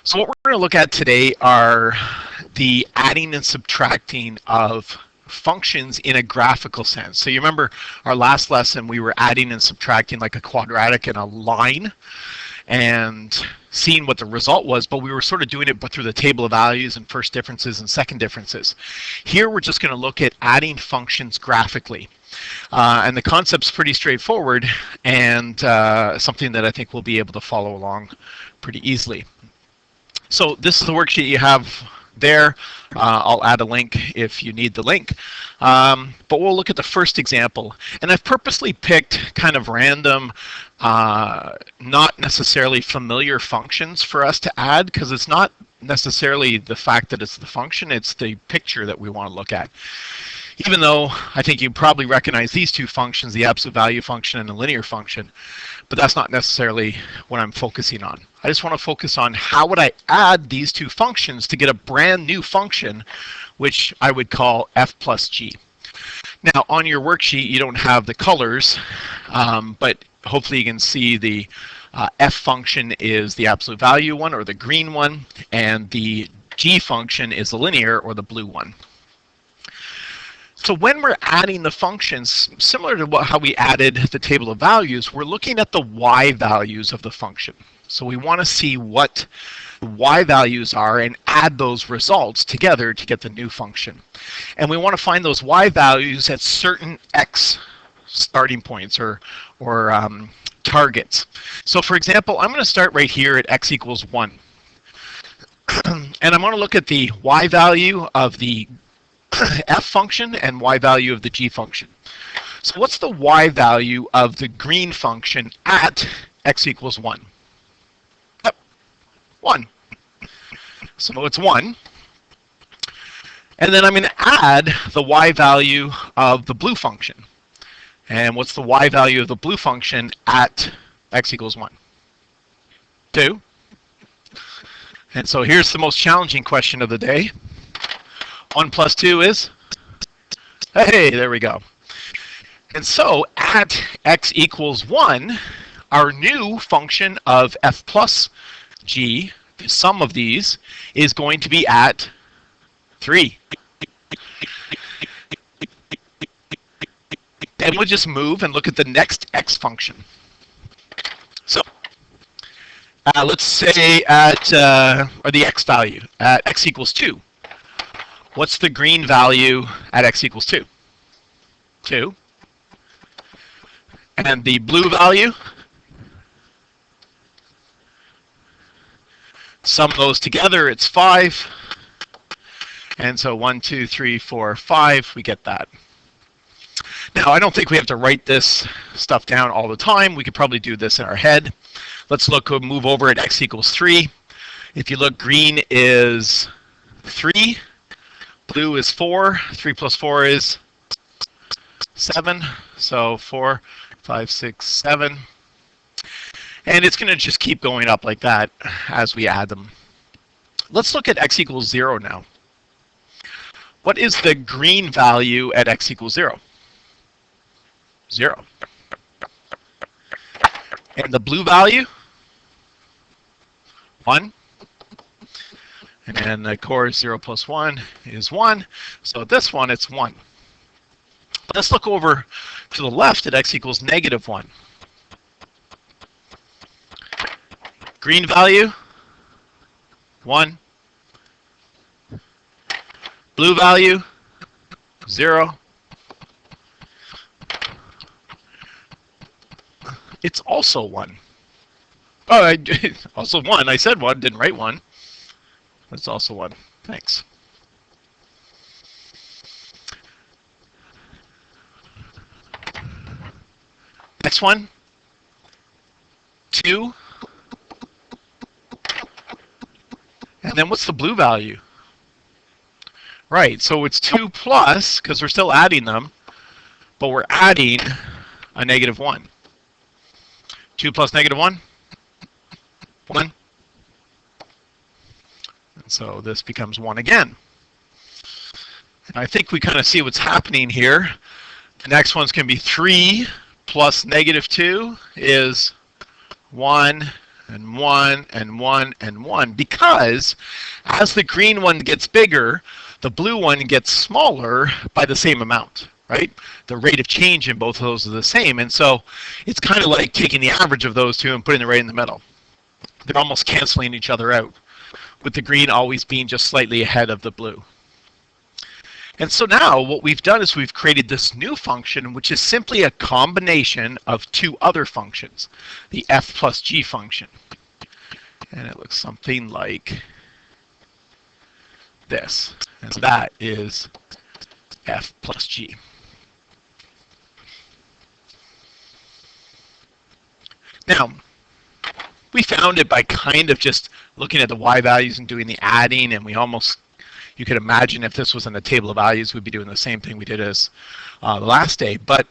So what we're going to look at today are the adding and subtracting of functions in a graphical sense. So you remember our last lesson, we were adding and subtracting like a quadratic and a line and seeing what the result was, but we were sort of doing it through the table of values and first differences and second differences. Here we're just going to look at adding functions graphically. And the concept's pretty straightforward and something that I think we'll be able to follow along pretty easily. So this is the worksheet you have there. I'll add a link if you need the link. But we'll look at the first example. And I've purposely picked kind of random, not necessarily familiar functions for us to add, because it's not necessarily the fact that it's the function, it's the picture that we want to look at. Even though I think you probably recognize these two functions, the absolute value function and the linear function, but that's not necessarily what I'm focusing on. I just want to focus on how would I add these two functions to get a brand new function, which I would call f plus g. Now on your worksheet you don't have the colors, but hopefully you can see the f function is the absolute value one, or the green one, and the g function is the linear, or the blue one. So when we're adding the functions, similar to how we added the table of values, we're looking at the y values of the function. So we want to see what the y values are and add those results together to get the new function. And we want to find those y values at certain x starting points or targets. So for example, I'm going to start right here at x equals 1. And I'm going to look at the y value of the f function and y value of the g function. So what's the y value of the green function at x equals 1? Yep, 1. So it's 1. And then I'm going to add the y value of the blue function. And what's the y value of the blue function at x equals 1? 2. And so here's the most challenging question of the day. 1 plus 2 is? Hey, there we go. And so at x equals 1, our new function of f plus g, the sum of these, is going to be at 3. And we'll just move and look at the next x function. So let's say at, or the x value, at x equals 2. What's the green value at x equals 2? 2. And the blue value? Sum those together, it's 5. And so 1, 2, 3, 4, 5, we get that. Now, I don't think we have to write this stuff down all the time. We could probably do this in our head. Let's move over at x equals 3. If you look, green is 3. Blue is 4. 3 plus 4 is 7. So 4, 5, 6, 7. And it's going to just keep going up like that as we add them. Let's look at x equals 0 now. What is the green value at x equals 0? 0. And the blue value? 1. And then, of course, 0 plus 1 is 1. So this one, it's 1. Let's look over to the left at x equals negative 1. Green value? 1. Blue value? 0. It's also 1. Oh, also 1. I said 1, didn't write 1. It's also 1. Thanks. Next one. 2. And then what's the blue value? Right, so it's 2 plus, because we're still adding them, but we're adding a negative 1. 2 plus negative 1? 1. And so this becomes 1 again. And I think we kind of see what's happening here. The next one's going to be 3 plus negative 2 is 1 and 1 and 1 and 1, because as the green one gets bigger, the blue one gets smaller by the same amount, right? The rate of change in both of those is the same, and so it's kind of like taking the average of those two and putting it right in the middle. They're almost canceling each other out, with the green always being just slightly ahead of the blue. And so now what we've done is we've created this new function, which is simply a combination of two other functions, the f plus g function. And it looks something like this. And that is f plus g. Now, we found it by kind of just looking at the y values and doing the adding, and we almost, you could imagine if this was in a table of values, we'd be doing the same thing we did as the last day. But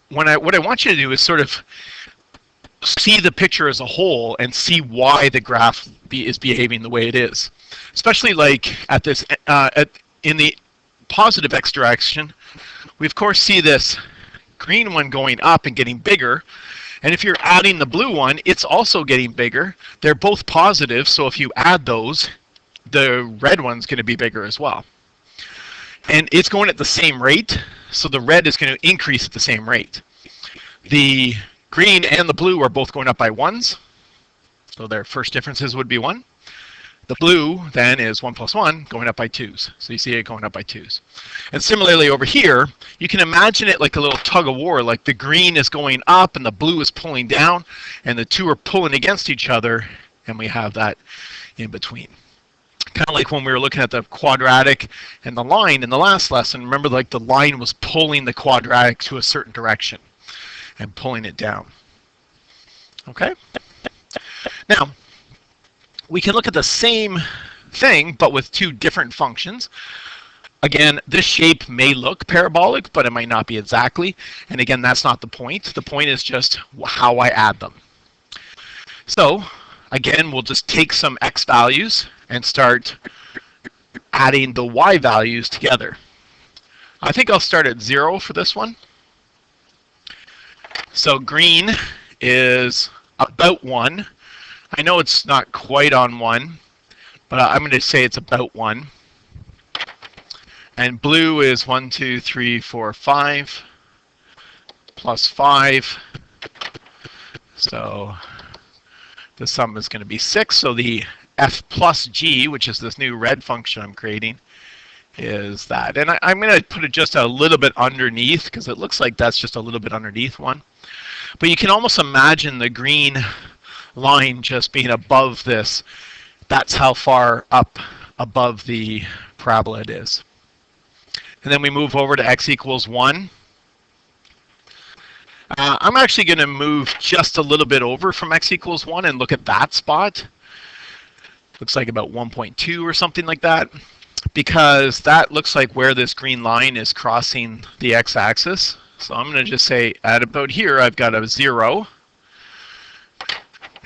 what I want you to do is sort of see the picture as a whole and see why the graph is behaving the way it is. Especially like at this, in the positive x direction, we of course see this green one going up and getting bigger. And if you're adding the blue one, it's also getting bigger. They're both positive, so if you add those, the red one's going to be bigger as well. And it's going at the same rate, so the red is going to increase at the same rate. The green and the blue are both going up by 1s, so their first differences would be 1. The blue then is 1 plus 1 going up by 2s. So you see it going up by 2s. And similarly over here, you can imagine it like a little tug of war, like the green is going up and the blue is pulling down, and the two are pulling against each other, and we have that in between. Kind of like when we were looking at the quadratic and the line in the last lesson. Remember, like the line was pulling the quadratic to a certain direction and pulling it down. Okay? Now, we can look at the same thing, but with two different functions. Again, this shape may look parabolic, but it might not be exactly. And again, that's not the point. The point is just how I add them. So, again, we'll just take some x values and start adding the y values together. I think I'll start at 0 for this one. So green is about 1. I know it's not quite on 1, but I'm going to say it's about 1. And blue is 1, 2, 3, 4, 5, plus 5. So the sum is going to be 6. So the f plus g, which is this new red function I'm creating, is that. And I'm going to put it just a little bit underneath, because it looks like that's just a little bit underneath 1. But you can almost imagine the green line just being above this. That's how far up above the parabola it is. And then we move over to x equals 1. I'm actually going to move just a little bit over from x equals 1 and look at that spot. Looks like about 1.2 or something like that, because that looks like where this green line is crossing the x-axis. So I'm going to just say at about here I've got a 0.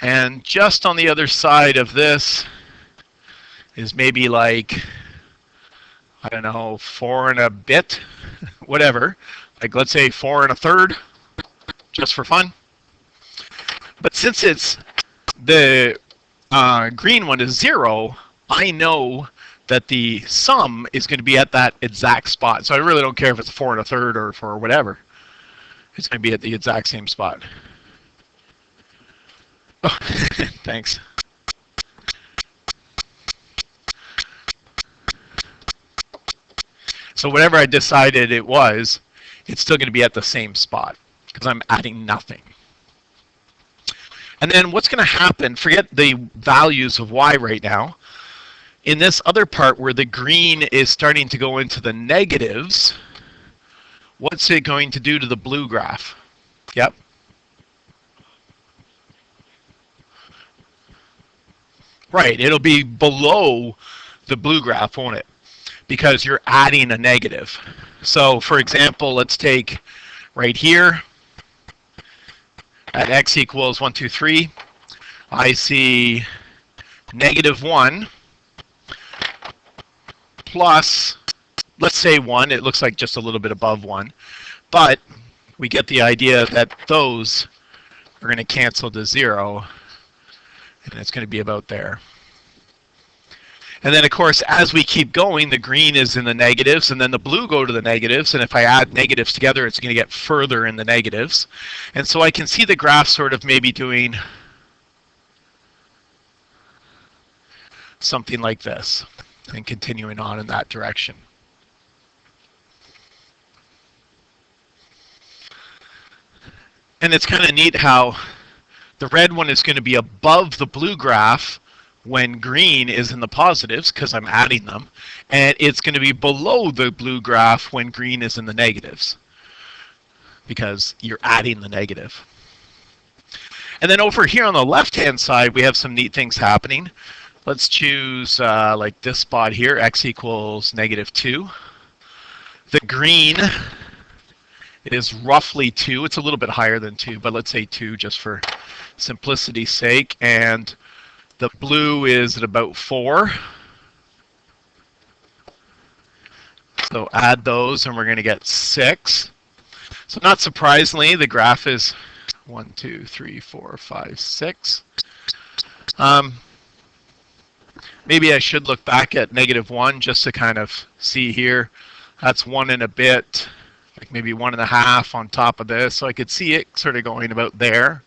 And just on the other side of this is maybe like, I don't know, 4 and a bit, whatever. Like let's say 4 1/3, just for fun. But since it's the green one is 0, I know that the sum is going to be at that exact spot. So I really don't care if it's 4 1/3 or for whatever. It's going to be at the exact same spot. Oh, thanks. So whatever I decided it was, it's still going to be at the same spot because I'm adding nothing. And then what's going to happen, forget the values of y right now. In this other part where the green is starting to go into the negatives, what's it going to do to the blue graph? Yep. Right, it'll be below the blue graph, won't it? Because you're adding a negative. So for example, let's take right here at x equals 1, 2, 3. I see -1 plus, let's say 1. It looks like just a little bit above 1. But we get the idea that those are going to cancel to 0 and it's going to be about there. And then, of course, as we keep going, the green is in the negatives, and then the blue go to the negatives, and if I add negatives together, it's going to get further in the negatives. And so I can see the graph sort of maybe doing something like this, and continuing on in that direction. And it's kind of neat how the red one is going to be above the blue graph when green is in the positives, because I'm adding them, and it's going to be below the blue graph when green is in the negatives, because you're adding the negative. And then over here on the left-hand side, we have some neat things happening. Let's choose like this spot here, x equals -2. The green is roughly 2. It's a little bit higher than 2, but let's say 2 just for simplicity's sake. And the blue is at about 4. So add those and we're going to get 6. So not surprisingly, the graph is 1, 2, 3, 4, 5, 6. Maybe I should look back at -1 just to kind of see here. That's 1 and a bit, like maybe 1.5 on top of this. So I could see it sort of going about there.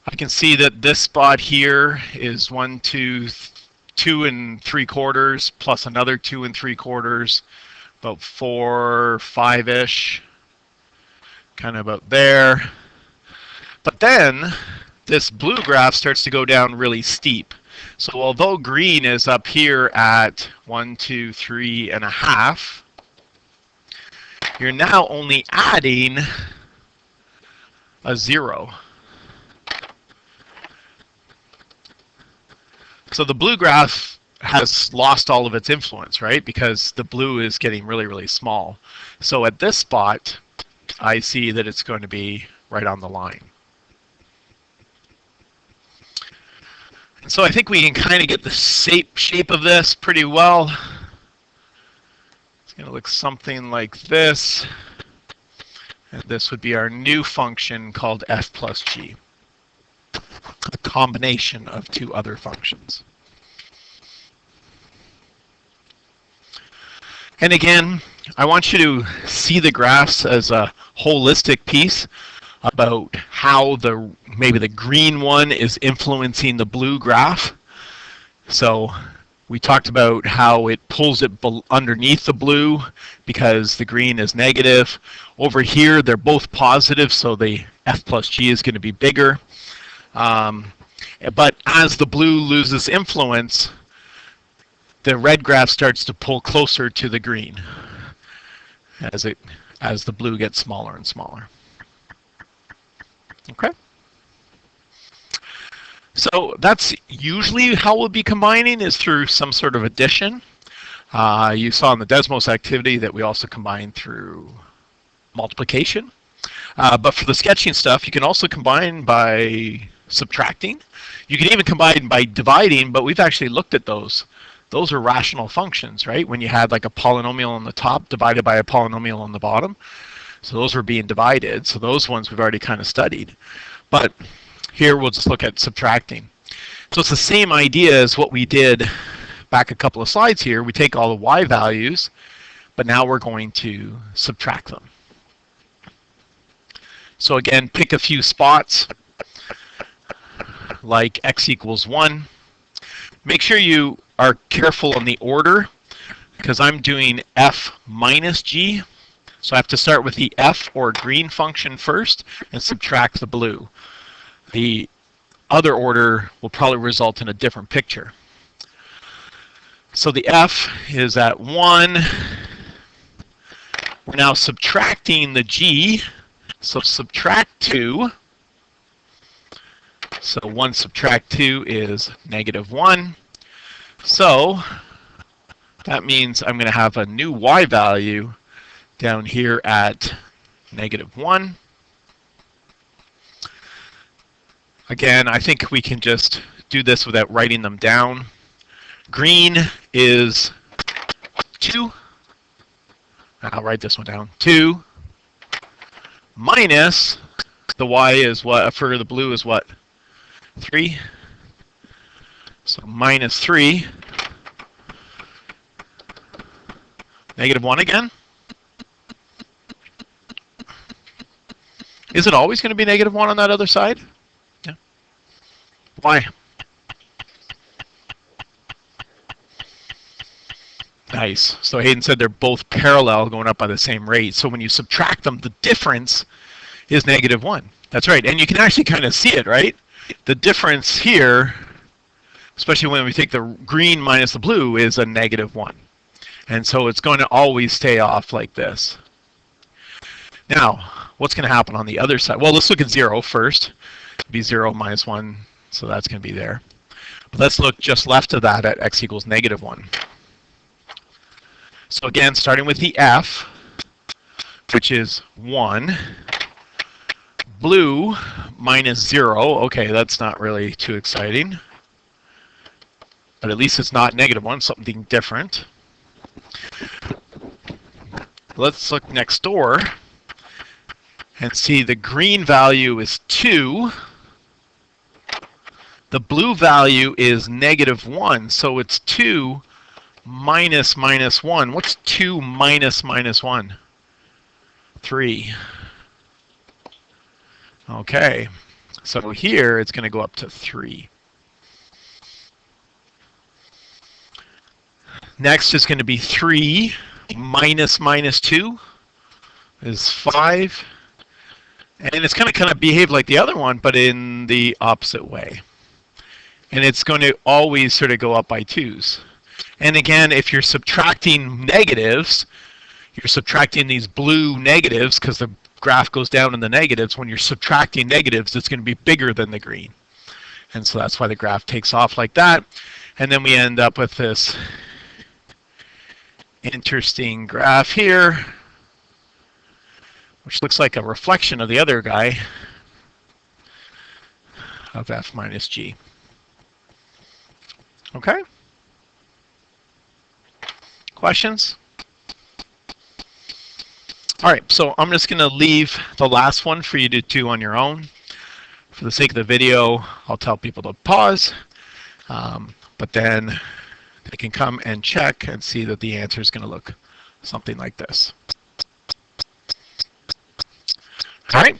I can see that this spot here is 1, 2, 2 3/4 plus another 2 3/4, about 4, 5-ish, kind of about there. But then this blue graph starts to go down really steep. So although green is up here at 1, 2, 3.5, you're now only adding a 0. So the blue graph has lost all of its influence, right? Because the blue is getting really, really small. So at this spot, I see that it's going to be right on the line. So I think we can kind of get the shape of this pretty well. It's going to look something like this. And this would be our new function called f plus g, a combination of two other functions. And again, I want you to see the graphs as a holistic piece about how maybe the green one is influencing the blue graph. So we talked about how it pulls it underneath the blue because the green is negative. Over here, they're both positive, so the f plus g is going to be bigger. But as the blue loses influence, the red graph starts to pull closer to the green as the blue gets smaller and smaller. Okay. So that's usually how we'll be combining, is through some sort of addition. You saw in the Desmos activity that we also combine through multiplication. But for the sketching stuff, you can also combine by subtracting. You can even combine by dividing, but we've actually looked at those. Those are rational functions, right? When you had like a polynomial on the top divided by a polynomial on the bottom. So those were being divided. So those ones we've already kind of studied. But here we'll just look at subtracting. So it's the same idea as what we did back a couple of slides here. We take all the y values, but now we're going to subtract them. So again, pick a few spots like x equals 1. Make sure you are careful on the order because I'm doing f minus g. So I have to start with the f or green function first and subtract the blue. The other order will probably result in a different picture. So the f is at 1. We're now subtracting the g. So subtract 2. So 1 subtract 2 is -1. So that means I'm going to have a new y value down here at -1. Again, I think we can just do this without writing them down. Green is 2. I'll write this one down. 2 minus the y is what, for the blue is what? 3. So minus 3. Negative 1 again. Is it always going to be negative 1 on that other side? Yeah. Why? Nice. So Hayden said they're both parallel going up by the same rate. So when you subtract them, the difference is negative 1. That's right. And you can actually kind of see it, right? The difference here, especially when we take the green minus the blue, is a negative 1. And so it's going to always stay off like this. Now, what's going to happen on the other side? Well, let's look at 0 first. It'll be 0 minus 1, so that's going to be there. But let's look just left of that at x equals negative 1. So again, starting with the f, which is 1. Blue minus 0. Okay, that's not really too exciting. But at least it's not negative 1, something different. Let's look next door and see the green value is 2. The blue value is negative 1, so it's 2 minus minus 1. What's 2 minus minus 1? 3. Okay, so here it's going to go up to 3. Next is going to be 3 minus minus 2 is 5. And it's going to kind of behave like the other one, but in the opposite way. And it's going to always sort of go up by 2s. And again, if you're subtracting negatives, you're subtracting these blue negatives because the graph goes down in the negatives. When you're subtracting negatives, it's going to be bigger than the green. And so that's why the graph takes off like that. And then we end up with this interesting graph here, which looks like a reflection of the other guy of f minus g. Okay? Questions? All right, so I'm just going to leave the last one for you to do on your own. For the sake of the video, I'll tell people to pause, but then they can come and check and see that the answer is going to look something like this. All right.